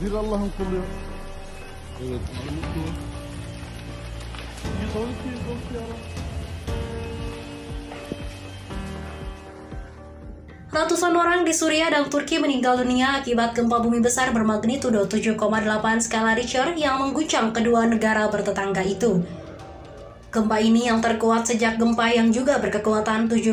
Bir Allah'ın kulu. Evet. 112 ya. Ratusan orang di Suriah dan Turki meninggal dunia akibat gempa bumi besar bermagnitudo 7,8 skala Richter yang mengguncang kedua negara bertetangga itu. Gempa ini yang terkuat sejak gempa yang juga berkekuatan 7,8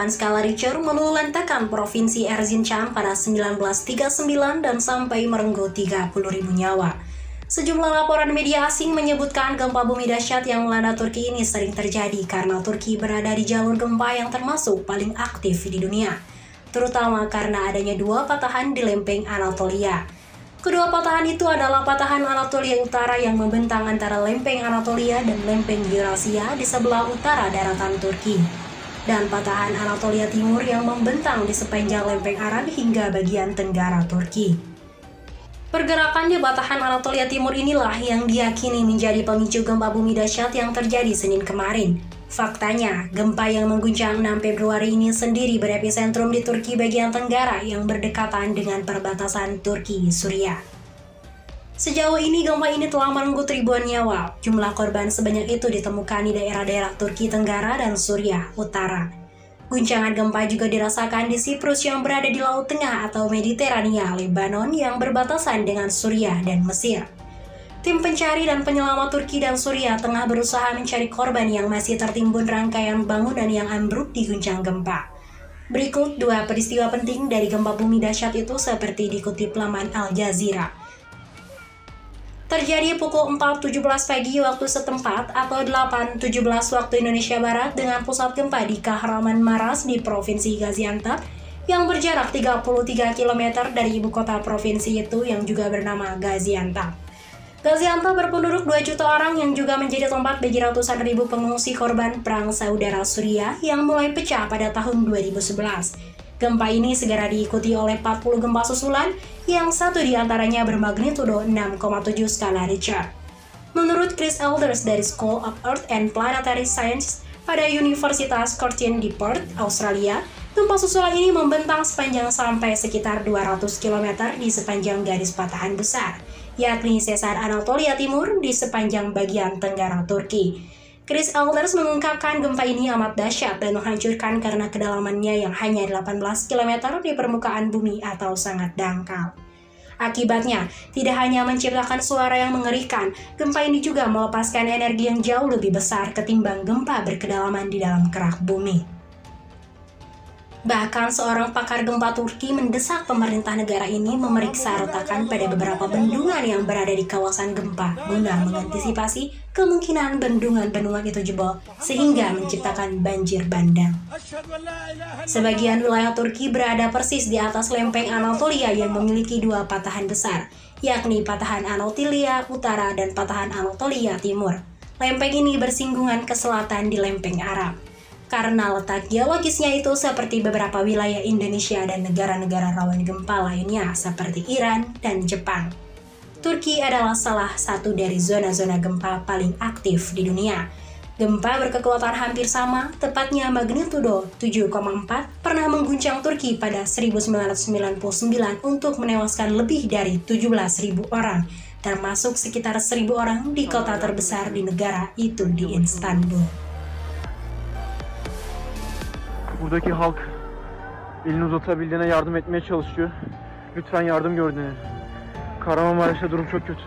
skala Richter meluluhlantakkan provinsi Erzincan pada 1939 dan sampai merenggut 30.000 nyawa. Sejumlah laporan media asing menyebutkan gempa bumi dahsyat yang melanda Turki ini sering terjadi karena Turki berada di jalur gempa yang termasuk paling aktif di dunia, terutama karena adanya dua patahan di lempeng Anatolia. Kedua patahan itu adalah patahan Anatolia Utara yang membentang antara lempeng Anatolia dan lempeng Eurasia di sebelah utara daratan Turki, dan patahan Anatolia Timur yang membentang di sepanjang lempeng Arab hingga bagian tenggara Turki. Pergerakan di patahan Anatolia Timur inilah yang diyakini menjadi pemicu gempa bumi dahsyat yang terjadi Senin kemarin. Faktanya, gempa yang mengguncang 6 Februari ini sendiri berepisentrum di Turki bagian tenggara yang berdekatan dengan perbatasan Turki-Suriah. Sejauh ini, gempa ini telah merenggut ribuan nyawa. Jumlah korban sebanyak itu ditemukan di daerah-daerah Turki Tenggara dan Suriah Utara. Guncangan gempa juga dirasakan di Siprus yang berada di Laut Tengah atau Mediterania, Lebanon yang berbatasan dengan Suriah dan Mesir. Tim pencari dan penyelamat Turki dan Suriah tengah berusaha mencari korban yang masih tertimbun rangkaian bangunan yang ambruk diguncang gempa. Berikut dua peristiwa penting dari gempa bumi dahsyat itu seperti dikutip laman Al Jazeera. Terjadi pukul 4.17 pagi waktu setempat atau 8.17 waktu Indonesia Barat dengan pusat gempa di Kahramanmaras di Provinsi Gaziantep yang berjarak 33 km dari ibu kota provinsi itu yang juga bernama Gaziantep. Gaziantep berpenduduk 2 juta orang yang juga menjadi tempat bagi ratusan ribu pengungsi korban perang saudara Suriah yang mulai pecah pada tahun 2011. Gempa ini segera diikuti oleh 40 gempa susulan yang satu diantaranya bermagnitudo 6,7 skala Richter. Menurut Chris Elders dari School of Earth and Planetary Science pada Universitas Curtin di Perth, Australia, gempa susulan ini membentang sepanjang sampai sekitar 200 km di sepanjang garis patahan besar, yakni sesar Anatolia Timur di sepanjang bagian tenggara Turki. Chris Elders mengungkapkan gempa ini amat dahsyat dan menghancurkan karena kedalamannya yang hanya 18 km di permukaan bumi atau sangat dangkal. Akibatnya, tidak hanya menciptakan suara yang mengerikan, gempa ini juga melepaskan energi yang jauh lebih besar ketimbang gempa berkedalaman di dalam kerak bumi. Bahkan seorang pakar gempa Turki mendesak pemerintah negara ini memeriksa retakan pada beberapa bendungan yang berada di kawasan gempa guna mengantisipasi kemungkinan bendungan-bendungan itu jebol sehingga menciptakan banjir bandang. Sebagian wilayah Turki berada persis di atas lempeng Anatolia yang memiliki dua patahan besar, yakni patahan Anatolia Utara dan patahan Anatolia Timur. Lempeng ini bersinggungan ke selatan di lempeng Arab. Karena letak geologisnya itu seperti beberapa wilayah Indonesia dan negara-negara rawan gempa lainnya seperti Iran dan Jepang. Turki adalah salah satu dari zona-zona gempa paling aktif di dunia. Gempa berkekuatan hampir sama, tepatnya magnitudo 7,4, pernah mengguncang Turki pada 1999 untuk menewaskan lebih dari 17.000 orang, termasuk sekitar 1.000 orang di kota terbesar di negara itu di Istanbul. Buradaki halk elini uzatabildiğine yardım etmeye çalışıyor. Lütfen yardım gör denir. Kahramanmaraş'ta durum çok kötü.